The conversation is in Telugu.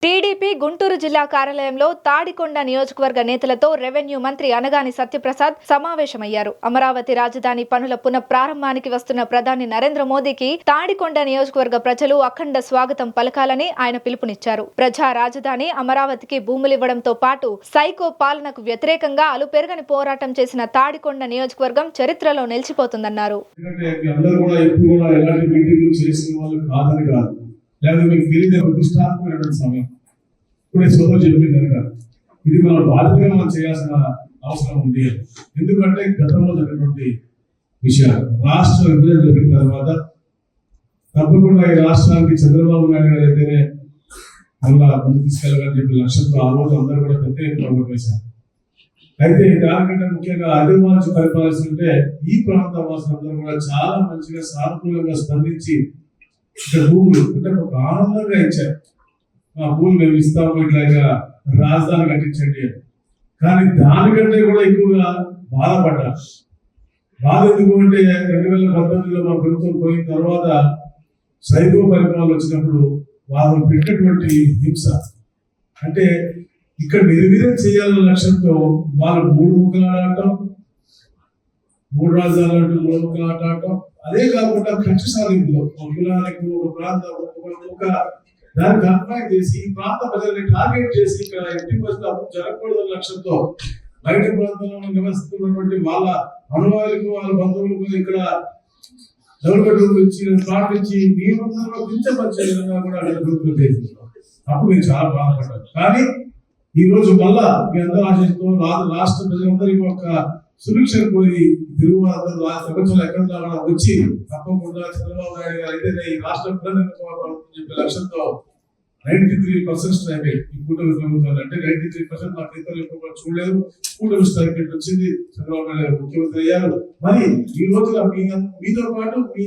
టీడీపీ గుంటూరు జిల్లా కార్యాలయంలో తాడికొండ నియోజకవర్గ నేతలతో రెవెన్యూ మంత్రి అనగాని సత్యప్రసాద్ సమావేశమయ్యారు. అమరావతి రాజధాని పనుల పునఃప్రారంభానికి వస్తున్న ప్రధాని నరేంద్ర మోదీకి తాడికొండ నియోజకవర్గ ప్రజలు అఖండ స్వాగతం పలకాలని ఆయన పిలుపునిచ్చారు. ప్రజా రాజధాని అమరావతికి భూములివ్వడంతో పాటు సైకో పాలనకు వ్యతిరేకంగా అలుపెరగని పోరాటం చేసిన తాడికొండ నియోజకవర్గం చరిత్రలో నిలిచిపోతుందన్నారు. లేదా మీకు తెలియదు ప్రతిష్టాత్మకమైన సమయం ఇప్పుడే సోదరు చెప్పింది కనుక ఇది మన బాధ్యతగా మనం చేయాల్సిన అవసరం ఉంది. ఎందుకంటే గతంలో జరిగినటువంటి విషయాలు రాష్ట్ర విభజన జరిగిన తర్వాత తప్పకుండా ఈ రాష్ట్రానికి చంద్రబాబు నాయుడు గారు అయితేనే మళ్ళా ముందు తీసుకెళ్ళాలని చెప్పి లక్ష్యంతో ఆ రోజు అందరూ కూడా ప్రత్యేకంగా ఓటు వేశారు. అయితే దానికంటే ముఖ్యంగా అధిమానుషు పరిపాలిస్తుంటే ఈ ప్రాంత వాసులందరూ కూడా చాలా మంచిగా సానుకూలంగా స్పందించి ఇక్కడ భూములు అంటే ఒక ఆనందంగా ఇచ్చారు. ఆ భూములు మేము ఇస్తాము, ఇట్లాగా రాజధాని కట్టించండి అని. కానీ దానికంటే కూడా ఎక్కువగా బాధపడ్డారు. బాధ ఎందుకు అంటే 2019లో మన ప్రభుత్వం పోయిన తర్వాత సైకో పరిపాలన వచ్చినప్పుడు వారు పెట్టినటువంటి హింస అంటే ఇక్కడ నిర్వీర్యం చేయాలన్న లక్ష్యంతో వాళ్ళు 3 ముక్కలాడటం, 3 రాజధానులు అంటూ 3 ముక్కలాడటం, అదే కాకుండా కక్ష సాధింపులో ఒక కులానికి ఒక ప్రాంతం ఒక దాన్ని కన్ఫైన్ చేసి ఈ ప్రాంత ప్రజల్ని టార్గెట్ చేసి ఇక్కడ ఇంటికి వస్తే అప్పుడు జరగకూడదు లక్ష్యంతో బయట ప్రాంతంలో నివసిస్తున్నటువంటి వాళ్ళ అనువాయులకు వాళ్ళ బంధువులకు ఇక్కడ డెవలప్మెంట్ ఇచ్చి ప్లాట్ ఇచ్చి మీ ముందు కించపరిచే విధంగా కూడా ప్రభుత్వం చేసింది. అప్పుడు నేను చాలా బాధపడ్డాను. కానీ ఈ రోజు మళ్ళా మీ అందరూ ఆశిస్తూ రాష్ట్ర ప్రజలందరికీ ఒక సురక్ష కోరి తెలుగు ప్రపంచంలో ఎక్కడ వచ్చి తప్పకుండా చంద్రబాబు నాయుడు గారు అయితేనే ఈ రాష్ట్రం చెప్పే లక్ష్యంతో 93% స్ట్రైకేట్ ఈ కూటమి ప్రభుత్వం అంటే 93% నాకు ఇతరులు చూడలేదు. కూటమి స్ట్రైకేట్ వచ్చింది, చంద్రబాబు నాయుడు గారు ముఖ్యమంత్రి అయ్యారు. మరి ఈ రోజున మీతో పాటు మీ